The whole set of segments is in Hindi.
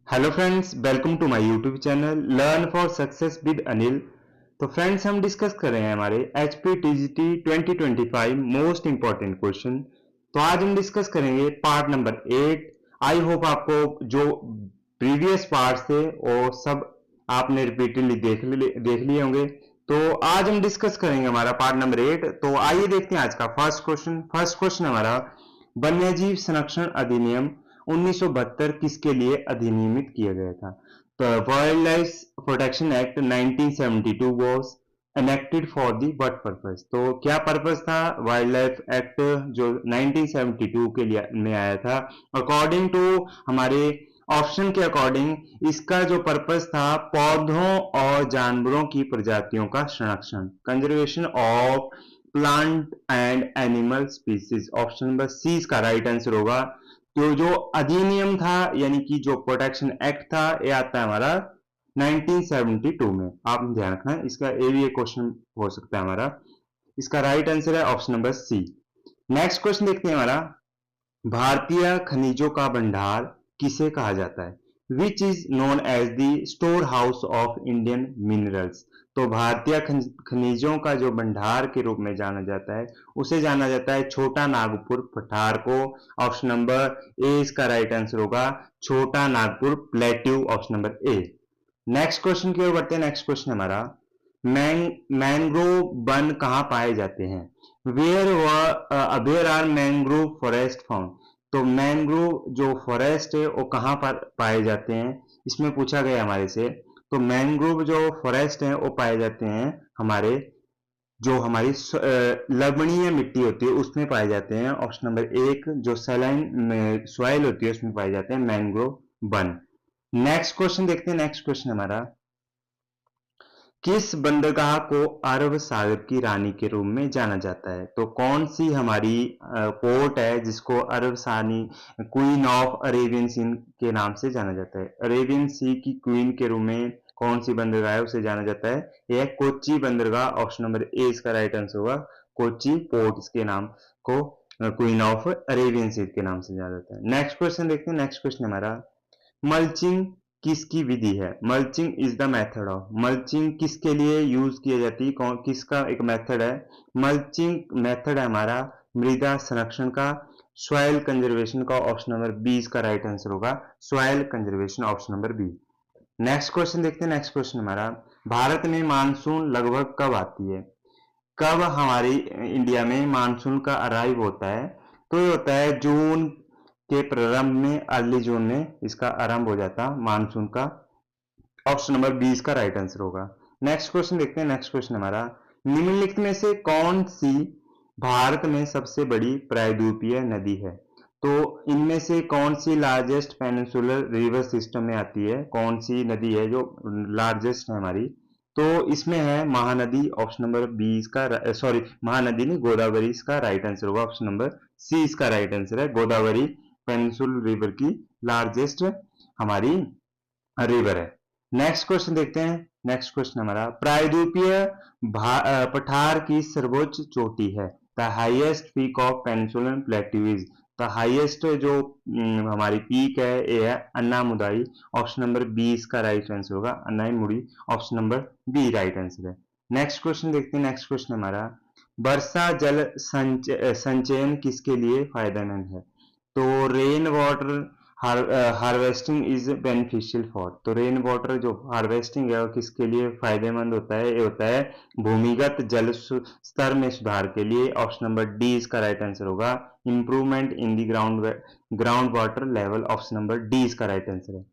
Hello friends, welcome to my YouTube channel learn for success with Anil. तो फ्रेंड्स, हम डिस्कस कर रहे हैं हमारे HPTGT 2025 मोस्ट इंपॉर्टेंट क्वेश्चन। तो आज हम डिस्कस करेंगे पार्ट नंबर 8। आई होप आपको जो प्रीवियस पार्ट थे वो सब आपने रिपीटेडली देख लिए होंगे। तो आज हम डिस्कस करेंगे हमारा पार्ट नंबर 8। तो आइए देखते हैं आज का फर्स्ट क्वेश्चन। फर्स्ट क्वेश्चन हमारा, वन्यजीव संरक्षण अधिनियम 1972 किसके लिए अधिनियमित किया गया था? तो wild life protection act 1972 was enacted for the what purpose? तो क्या पर्पस था वाइल्ड लाइफ एक्ट जो 1972 के लिए में आया था? अकॉर्डिंग टू हमारे ऑप्शन के अकॉर्डिंग इसका जो पर्पस था पौधों और जानवरों की प्रजातियों का संरक्षण, conservation of plant and animal species. Option number सी इसका राइट आंसर होगा। तो जो अधिनियम था यानी कि जो प्रोटेक्शन एक्ट था ये आता है हमारा 1972 में। आप ध्यान रखना, इसका ये भी एक क्वेश्चन हो सकता है हमारा। इसका राइट आंसर है option number c. Next question देखते हैं हमारा, भारतीय खनिजों का भंडार किसे कहा जाता है? Which is known as the store house of Indian minerals. तो भारतीय खनिजों का जो भंडार के रूप में जाना जाता है उसे जाना जाता है छोटा नागपुर पठार को। ऑप्शन नंबर ए इसका राइट आंसर होगा, Chota Nagpur plateau, option number A. Next question की ओर बढ़ते हैं। नेक्स्ट क्वेश्चन हमारा, मैंग्रोव वन कहाँ पाए जाते हैं? Where are mangrove forest found. तो मैंग्रोव जो फॉरेस्ट है वो कहाँ पर पाए जाते हैं, इसमें पूछा गया हमारे से। तो मैंग्रोव जो फॉरेस्ट है वो पाए जाते हैं हमारे जो हमारी लवणीय मिट्टी होती है उसमें पाए जाते हैं। ऑप्शन नंबर एक, जो सैलाइन सॉइल होती है उसमें पाए जाते हैं मैंग्रोव वन। नेक्स्ट क्वेश्चन देखते हैं। नेक्स्ट क्वेश्चन हमारा, किस बंदरगाह को अरब सागर की रानी के रूप में जाना जाता है? तो कौन सी हमारी पोर्ट है जिसको अरब सानी क्वीन ऑफ अरेबियन सी के नाम से जाना जाता है? अरेबियन सी की क्वीन के रूप में कौन सी बंदरगाह है उसे जाना जाता है? यह कोच्चि बंदरगाह, ऑप्शन नंबर ए इसका राइट आंसर होगा। कोच्चि पोर्ट इसके नाम को क्वीन ऑफ अरेबियन सी के नाम से जाना जाता है। नेक्स्ट क्वेश्चन देखते हैं। नेक्स्ट क्वेश्चन हमारा, मल्चिंग किसकी विधि है? Mulching is the method of. Mulching किसके लिए यूज की जाती है, कौन किसका एक मेथड है? मल्चिंग मेथड है हमारा मृदा संरक्षण का, सॉइल कंजर्वेशन का। ऑप्शन नंबर बी इसका राइट आंसर होगा, soil conservation, option number B. Next question देखते हैं। नेक्स्ट क्वेश्चन हमारा, भारत में मानसून लगभग कब आती है? कब हमारी इंडिया में मानसून का अराइव होता है? तो ये होता है जून के प्रारंभ में, अर्ली जून में इसका आरंभ हो जाता मानसून का। ऑप्शन नंबर बी इसका राइट आंसर होगा। नेक्स्ट क्वेश्चन देखते हैं। नेक्स्ट क्वेश्चन हमारा, निम्नलिखित में से कौन सी भारत में सबसे बड़ी प्रायद्वीपीय नदी है? तो इनमें से कौन सी लार्जेस्ट पेनिनसुलर रिवर सिस्टम में आती है? कौन सी नदी है जो लार्जेस्ट है हमारी? तो इसमें है महानदी, ऑप्शन नंबर बी इसका, सॉरी महानदी नहीं, गोदावरी इसका राइट आंसर होगा। ऑप्शन नंबर सी इसका राइट आंसर है, गोदावरी पेनिनसुलर रिवर की लार्जेस्ट हमारी रिवर है। नेक्स्ट क्वेश्चन देखते हैं। नेक्स्ट क्वेश्चन हमारा, प्रायद्वीपीय पठार की सर्वोच्च चोटी है? The highest peak of peninsular plateau is. The highest जो हमारी पीक है ये है अन्नामुदाई। ऑप्शन नंबर बी इसका राइट आंसर होगा, Anamudi, option number B right answer है। नेक्स्ट क्वेश्चन देखते हैं। नेक्स्ट क्वेश्चन हमारा, वर्षा जल संचयन किसके लिए फायदेमंद है? तो rain water harvesting is beneficial for. तो रेन वाटर जो हार्वेस्टिंग है वो किसके लिए फायदेमंद होता है? ये होता है भूमिगत जल स्तर में सुधार के लिए। ऑप्शन नंबर डी इसका राइट आंसर होगा, improvement in the ground water level, option number D इसका राइट आंसर है।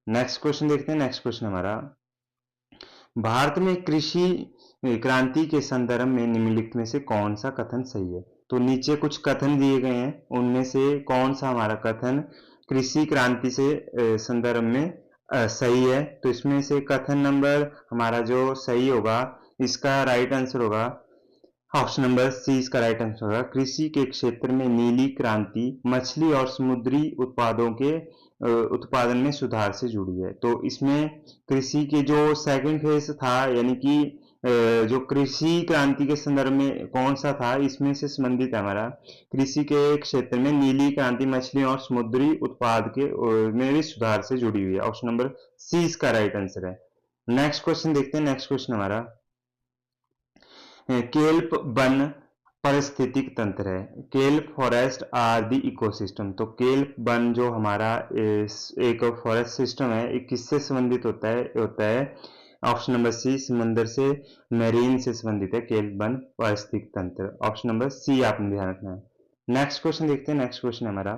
नेक्स्ट क्वेश्चन देखते हैं। नेक्स्ट क्वेश्चन हमारा, भारत में कृषि क्रांति के संदर्भ में निम्नलिखित में से कौन सा कथन सही है? तो नीचे कुछ कथन दिए गए हैं, उनमें से कौन सा हमारा कथन कृषि क्रांति से संदर्भ में सही है? तो इसमें से कथन नंबर हमारा जो सही होगा इसका राइट आंसर होगा, ऑप्शन नंबर सी इसका राइट आंसर होगा, कृषि के क्षेत्र में नीली क्रांति मछली और समुद्री उत्पादों के उत्पादन में सुधार से जुड़ी है। तो इसमें कृषि के जो सेकंड फेज था यानी कि जो कृषि क्रांति के संदर्भ में कौन सा था, इसमें से संबंधित है हमारा कृषि के क्षेत्र में नीली क्रांति मछली और समुद्री उत्पाद के में भी सुधार से जुड़ी हुई है। ऑप्शन नंबर सी इसका राइट आंसर है। नेक्स्ट क्वेश्चन देखते हैं। नेक्स्ट क्वेश्चन हमारा केल्प वन पारिस्थितिक तंत्र है। Kelp forest are the ecosystem. तो केल्प वन जो हमारा एक फॉरेस्ट सिस्टम है, एक किससे संबंधित होता है ऑप्शन नंबर सी समुद्र से, मेरीन से संबंधित है केल्प वन पारिस्थितिक तंत्र। ऑप्शन नंबर सी आपने ध्यान रखना है। नेक्स्ट क्वेश्चन देखते हैं। नेक्स्ट क्वेश्चन हमारा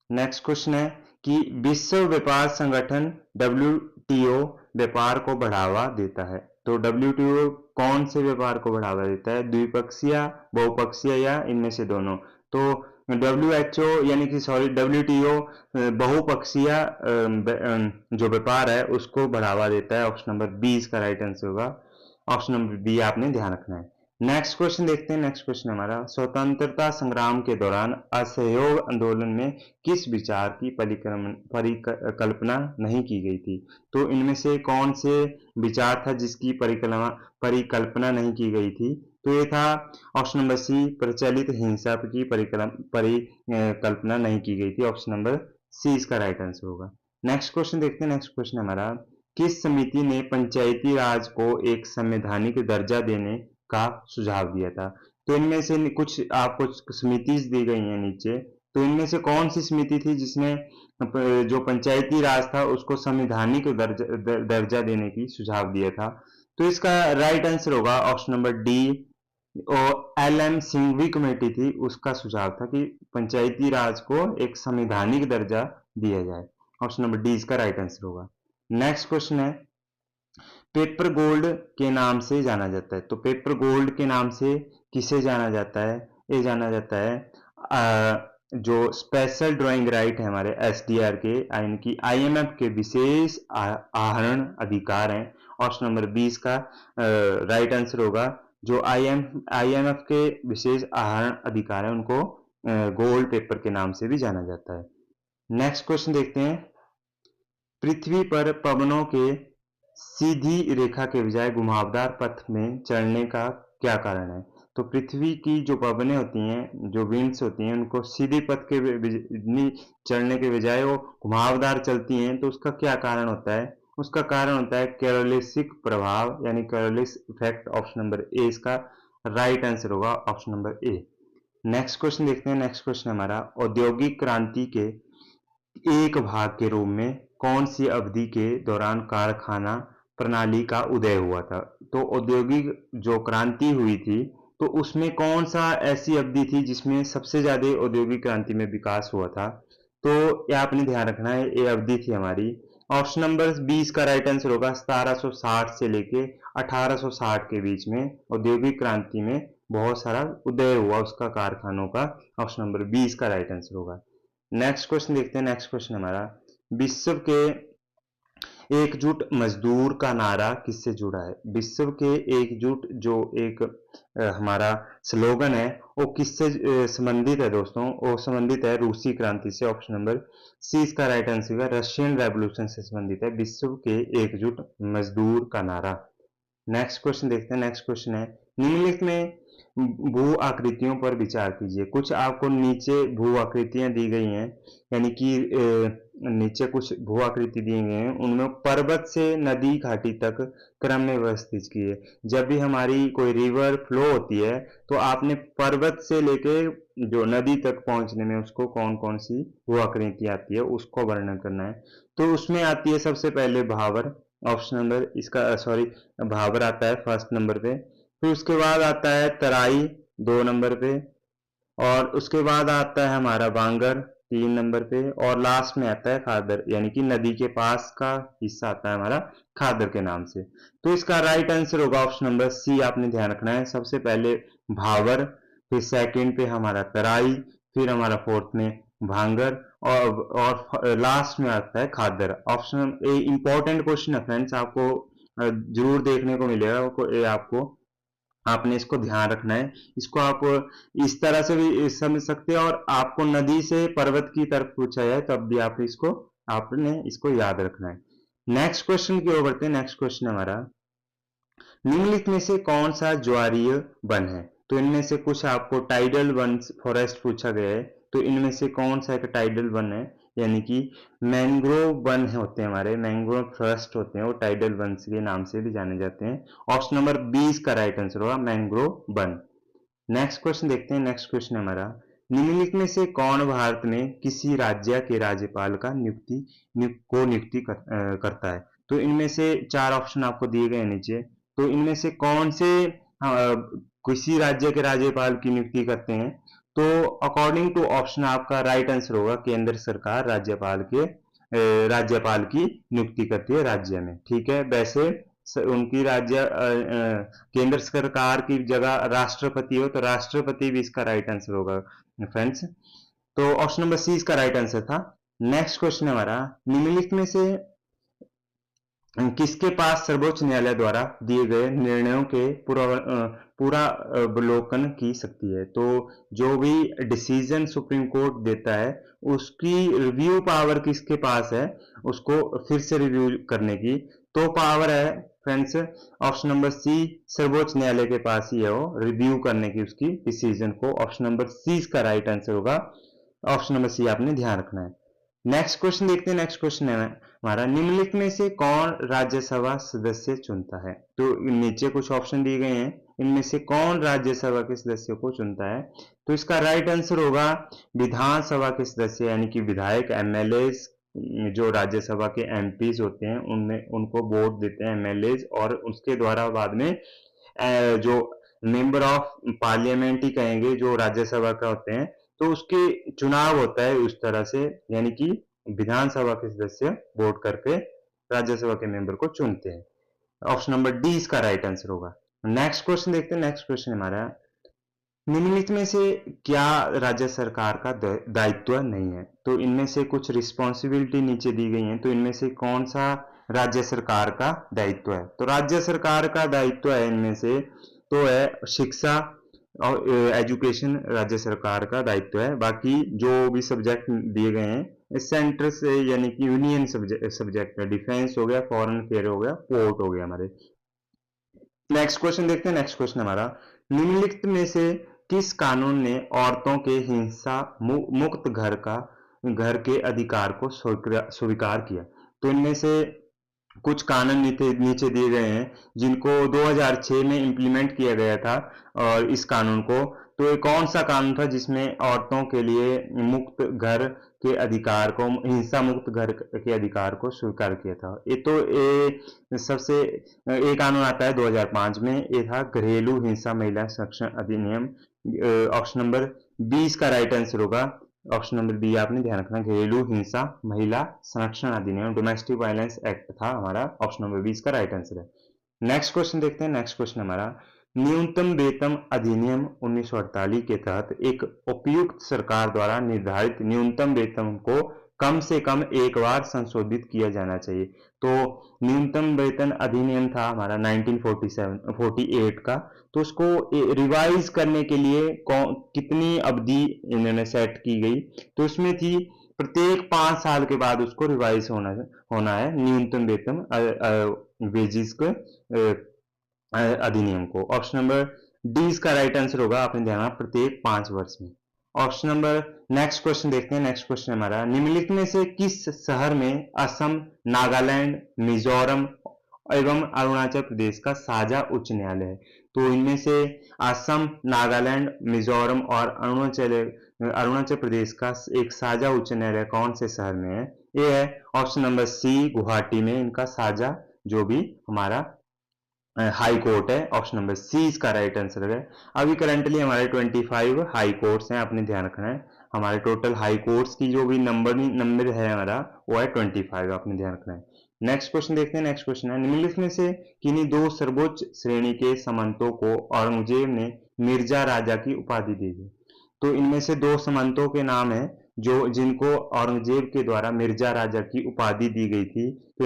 नेक्स्ट क्वेश्चन है कि विश्व व्यापार संगठन WTO व्यापार को बढ़ावा देता है। तो WTO कौन से व्यापार को बढ़ावा देता है, द्विपक्षीय, बहुपक्षीय या इनमें से दोनों। तो WHO यानी कि WTO बहुपक्षीय जो व्यापार है उसको बढ़ावा देता है। ऑप्शन नंबर बी इसका राइट आंसर होगा। ऑप्शन नंबर बी आपने ध्यान रखना है। नेक्स्ट क्वेश्चन देखते हैं। नेक्स्ट क्वेश्चन हमारा स्वतंत्रता संग्राम के दौरान असहयोग आंदोलन में किस विचार की परिकल्पना नहीं की गई थी। तो इनमें से कौन से विचार था जिसकी परिकल्पना नहीं की गई थी। तो ये था ऑप्शन नंबर सी प्रचलित हिंसा की परिकल्पना नहीं की गई थी। ऑप्शन नंबर सी इसका राइट आंसर होगा। नेक्स्ट क्वेश्चन देखते हैं। नेक्स्ट क्वेश्चन हमारा किस समिति ने पंचायती राज को एक संवैधानिक दर्जा देने का सुझाव दिया था। तो इनमें से कुछ आपको समिति दी गई है नीचे। तो इनमें से कौन सी समिति थी जिसने जो पंचायती राज था उसको संवैधानिक दर्जा देने की सुझाव दिया था। तो इसका राइट आंसर होगा ऑप्शन नंबर डी। और LM सिंघवी कमेटी थी, उसका सुझाव था कि पंचायती राज को एक संवैधानिक दर्जा दिया जाए। ऑप्शन नंबर डी इसका राइट आंसर होगा। नेक्स्ट क्वेश्चन है पेपर गोल्ड के नाम से जाना जाता है। तो पेपर गोल्ड के नाम से किसे जाना जाता है, ये जाना जाता है जो स्पेशल ड्राइंग राइट है हमारे SDR के यानी कि IMF के विशेष आहरण अधिकार हैं। ऑप्शन नंबर 20 का राइट आंसर होगा। जो IMF के विशेष आहरण अधिकार है उनको गोल्ड पेपर के नाम से भी जाना जाता है। नेक्स्ट क्वेश्चन देखते हैं पृथ्वी पर पवनों के सीधी रेखा के बजाय घुमावदार पथ में चलने का क्या कारण है। तो पृथ्वी की जो पवनें होती हैं, जो विंड्स होती हैं, उनको सीधे पथ के चलने के बजाय वो घुमावदार चलती हैं। तो उसका क्या कारण होता है, उसका कारण होता है कैरोलिसिक प्रभाव यानी कैरोलिस इफेक्ट। ऑप्शन नंबर ए इसका राइट आंसर होगा। Option number A. Next question देखते हैं। नेक्स्ट क्वेश्चन हमारा औद्योगिक क्रांति के एक भाग के रूप में कौन सी अवधि के दौरान कारखाना प्रणाली का उदय हुआ था। तो औद्योगिक जो क्रांति हुई थी तो उसमें कौन सा ऐसी अवधि थी जिसमें सबसे ज्यादा औद्योगिक क्रांति में विकास हुआ था। तो ये आपने ध्यान रखना है, ये अवधि थी हमारी। ऑप्शन नंबर 20 का राइट आंसर होगा 1760 से लेके 1860 के बीच में औद्योगिक क्रांति में बहुत सारा उदय हुआ उसका कारखानों का। ऑप्शन नंबर 20 का राइट आंसर होगा। नेक्स्ट क्वेश्चन देखते हैं। नेक्स्ट क्वेश्चन हमारा विश्व के एकजुट मजदूर का नारा किससे जुड़ा है। विश्व के एकजुट जो एक हमारा स्लोगन है वो किससे संबंधित है दोस्तों, वो संबंधित है रूसी क्रांति से। ऑप्शन नंबर सी इसका राइट आंसर है, रशियन रेवोल्यूशन से संबंधित है विश्व के एकजुट मजदूर का नारा। नेक्स्ट क्वेश्चन देखते हैं। नेक्स्ट क्वेश्चन है निम्नलिखित में भू आकृतियों पर विचार कीजिए। कुछ आपको नीचे भू आकृतियां दी गई हैं, यानी कि नीचे कुछ भू आकृति दी गई हैं, उनमें पर्वत से नदी घाटी तक क्रम में व्यवस्थित की है। जब भी हमारी कोई रिवर फ्लो होती है तो आपने पर्वत से लेके जो नदी तक पहुंचने में उसको कौन कौन सी भू आकृति आती है उसको वर्णन करना है। तो उसमें आती है सबसे पहले भावर। ऑप्शन नंबर इसका भावर आता है फर्स्ट नंबर पे। फिर उसके बाद आता है तराई 2 नंबर पे, और उसके बाद आता है हमारा बांगर 3 नंबर पे, और लास्ट में आता है खादर यानी कि नदी के पास का हिस्सा आता है हमारा खादर के नाम से। तो इसका राइट आंसर होगा ऑप्शन नंबर सी। आपने ध्यान रखना है, सबसे पहले भावर, फिर सेकंड पे हमारा तराई, फिर हमारा फोर्थ में भांगर, और लास्ट में आता है खादर। ऑप्शन ए इंपॉर्टेंट क्वेश्चन है फ्रेंड्स, आपको जरूर देखने को मिलेगा। आपने इसको ध्यान रखना है। इसको आप इस तरह से भी समझ सकते हैं, और आपको नदी से पर्वत की तरफ पूछा जाए तब भी आपने इसको याद रखना है। नेक्स्ट क्वेश्चन की ओर बढ़ते हैं। नेक्स्ट क्वेश्चन हमारा निम्नलिखित में से कौन सा ज्वारीय वन है? तो इनमें से कुछ आपको टाइडल वन फॉरेस्ट पूछा गया है, तो इनमें से कौन सा एक टाइडल वन है, यानी कि मैंग्रोव वन होते हैं हमारे, मैंग्रोव फॉरेस्ट होते हैं, वो टाइडल वन के नाम से भी जाने जाते हैं। ऑप्शन नंबर 20 का राइट आंसर होगा मैंग्रोव वन। नेक्स्ट क्वेश्चन देखते हैं। नेक्स्ट क्वेश्चन है हमारा, निम्नलिखित में से कौन भारत में किसी राज्य के राज्यपाल का नियुक्ति करता है? तो इनमें से चार ऑप्शन आपको दिए गए हैं नीचे, तो इनमें से कौन से किसी राज्य के राज्यपाल की नियुक्ति करते हैं? तो अकॉर्डिंग टू ऑप्शन आपका राइट आंसर होगा केंद्र सरकार राज्यपाल की नियुक्ति करती है राज्य में। ठीक है, वैसे उनकी केंद्र सरकार की जगह राष्ट्रपति हो तो राष्ट्रपति भी इसका राइट आंसर होगा फ्रेंड्स। तो ऑप्शन नंबर सी इसका राइट आंसर था। नेक्स्ट क्वेश्चन हमारा, निम्नलिखित में से किसके पास सर्वोच्च न्यायालय द्वारा दिए गए निर्णयों के पूरा अवलोकन की शक्ति है? तो जो भी डिसीजन सुप्रीम कोर्ट देता है उसकी रिव्यू पावर किसके पास है, उसको फिर से रिव्यू करने की तो पावर है फ्रेंड्स, ऑप्शन नंबर सी सर्वोच्च न्यायालय के पास ही है वो रिव्यू करने की उसकी डिसीजन को। ऑप्शन नंबर सी इसका राइट आंसर होगा, ऑप्शन नंबर सी आपने ध्यान रखना है। नेक्स्ट क्वेश्चन देखते हैं। नेक्स्ट क्वेश्चन है हमारा, निम्नलिखित में से कौन राज्यसभा सदस्य चुनता है? तो नीचे कुछ ऑप्शन दिए गए हैं, इनमें से कौन राज्यसभा के सदस्य को चुनता है? तो इसका राइट आंसर होगा विधानसभा के सदस्य, यानी कि विधायक एमएलए जो राज्यसभा के एमपीज होते हैं उनमें उनको वोट देते हैं एमएलए, और उसके द्वारा बाद में जो मेंबर ऑफ पार्लियामेंट ही कहेंगे जो राज्यसभा का होते हैं, तो उसके चुनाव होता है उस तरह से, यानी कि विधानसभा के सदस्य वोट करके राज्यसभा के मेंबर को चुनते हैं। ऑप्शन नंबर डी इसका राइट आंसर होगा। नेक्स्ट क्वेश्चन देखते हैं। नेक्स्ट क्वेश्चन हमारा, निम्नलिखित में से क्या राज्य सरकार का दायित्व नहीं है? तो इनमें से कुछ रिस्पॉन्सिबिलिटी नीचे दी गई है, तो इनमें से कौन सा राज्य सरकार का दायित्व है? तो राज्य सरकार का दायित्व है इनमें से तो है शिक्षा और एजुकेशन राज्य सरकार का दायित्व है। बाकी जो भी सब्जेक्ट दिए गए हैं सेंटर से, यानी कि यूनियन सब्जेक्ट है, डिफेंस हो गया, फॉरेन अफेयर हो गया, पोर्ट हो गया हमारे। नेक्स्ट क्वेश्चन देखते हैं। नेक्स्ट क्वेश्चन हमारा, निम्नलिखित में से किस कानून ने औरतों के हिंसा मुक्त घर के अधिकार को स्वीकार किया? तो इनमें से कुछ कानून नीचे दिए गए हैं जिनको 2006 में इंप्लीमेंट किया गया था, और इस कानून को, तो ये कौन सा कानून था जिसमें औरतों के लिए मुक्त घर के अधिकार को, हिंसा मुक्त घर के अधिकार को स्वीकार किया था? सबसे एक कानून आता है 2005 में, ये था घरेलू हिंसा महिला संरक्षण अधिनियम। ऑप्शन नंबर 20 का राइट आंसर होगा, ऑप्शन नंबर बी आपने ध्यान रखना, घरेलू हिंसा महिला संरक्षण अधिनियम, डोमेस्टिक वायलेंस एक्ट था हमारा। ऑप्शन नंबर 20 का राइट आंसर है। नेक्स्ट क्वेश्चन देखते हैं। नेक्स्ट क्वेश्चन हमारा, न्यूनतम वेतन अधिनियम 1948 के तहत एक उपयुक्त सरकार द्वारा निर्धारित न्यूनतम वेतन को कम से कम एक बार संशोधित किया जाना चाहिए। तो न्यूनतम वेतन अधिनियम था हमारा 1948 का, तो उसको रिवाइज करने के लिए कितनी अवधि इन्होंने सेट की गई? तो उसमें थी प्रत्येक 5 साल के बाद उसको रिवाइज होना है न्यूनतम वेतन वेजिस को अधिनियम को। ऑप्शन नंबर डी इसका राइट आंसर होगा, आपने ध्यान रखना प्रत्येक 5 वर्ष में। ऑप्शन नंबर नेक्स्ट क्वेश्चन देखते हैं। नेक्स्ट क्वेश्चन हमारा, निम्नलिखित में से किस शहर में असम, नागालैंड, मिजोरम एवं अरुणाचल प्रदेश का साझा उच्च न्यायालय है? तो इनमें से असम, नागालैंड, मिजोरम और अरुणाचल प्रदेश का एक साझा उच्च न्यायालय कौन से शहर में है? ये है ऑप्शन नंबर सी गुवाहाटी में इनका साझा जो भी हमारा हाई कोर्ट है। ऑप्शन नंबर सी इसका राइट आंसर है। अभी करंटली हमारे 25 हाई कोर्ट्स हैं, आपने ध्यान रखना है। हमारे टोटल हाई कोर्ट्स की जो भी नंबर है हमारा वो है 25, आपने ध्यान रखना है। नेक्स्ट क्वेश्चन देखते हैं। नेक्स्ट क्वेश्चन है, निम्नलिखित में से किन्हीं दो सर्वोच्च श्रेणी के सामंतों को औरंगजेब ने मिर्जा राजा की उपाधि दी थी? तो इनमें से दो सामंतों के नाम है जो जिनको औरंगजेब के द्वारा मिर्जा राजा की उपाधि दी गई थी। तो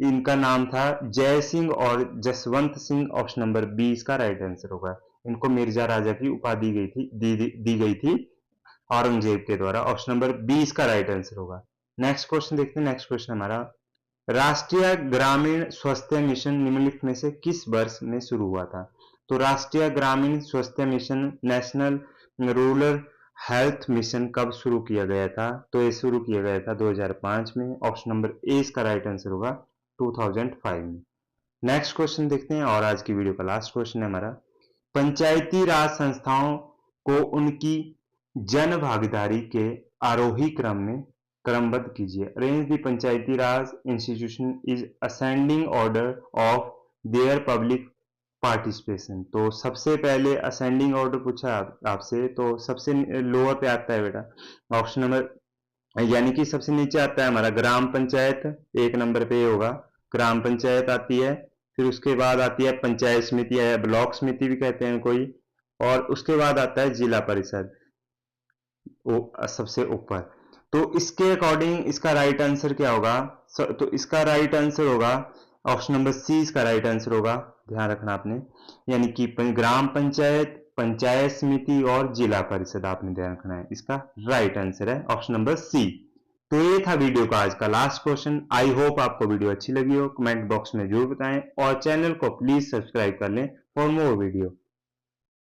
इनका नाम था जय सिंह और Jaswant Singh. Option number B इसका राइट आंसर होगा। इनको मिर्जा राजा की उपाधि दी गई थी औरंगजेब के द्वारा। ऑप्शन नंबर बी इसका राइट आंसर होगा। नेक्स्ट क्वेश्चन देखते हैं। नेक्स्ट क्वेश्चन हमारा, राष्ट्रीय ग्रामीण स्वास्थ्य मिशन निम्नलिखित में से किस वर्ष में शुरू हुआ था? तो राष्ट्रीय ग्रामीण स्वास्थ्य mission, national rural health mission कब शुरू किया गया था? तो ये शुरू किया गया था 2005 में। ऑप्शन नंबर ए इसका राइट आंसर होगा 2005 में। नेक्स्ट क्वेश्चन देखते हैं और आज की वीडियो का लास्ट क्वेश्चन है हमारा, पंचायती राज संस्थाओं को उनकी जन भागीदारी के आरोही क्रम में क्रमबद्ध कीजिए। Arrange the Panchayati Raj institution is ascending order of their public participation. तो सबसे पहले असेंडिंग ऑर्डर पूछा आपसे, तो सबसे लोअर पे आता है बेटा ऑप्शन नंबर, यानी कि सबसे नीचे आता है हमारा ग्राम पंचायत, एक नंबर पे होगा ग्राम पंचायत आती है। फिर उसके बाद आती है पंचायत समिति या ब्लॉक समिति भी कहते हैं कोई, और उसके बाद आता है जिला परिषद सबसे ऊपर। तो इसके अकॉर्डिंग इसका राइट आंसर क्या होगा? तो इसका राइट आंसर होगा ऑप्शन नंबर सी, इसका राइट आंसर होगा, ध्यान रखना आपने, यानी कि ग्राम पंचायत, पंचायत समिति और जिला परिषद आपने ध्यान रखना है। इसका राइट आंसर है ऑप्शन नंबर सी। तो ये था वीडियो का आज का लास्ट क्वेश्चन। आई होप आपको वीडियो अच्छी लगी हो, कमेंट बॉक्स में जरूर बताएं और चैनल को प्लीज सब्सक्राइब कर लें फॉर मोर वीडियो।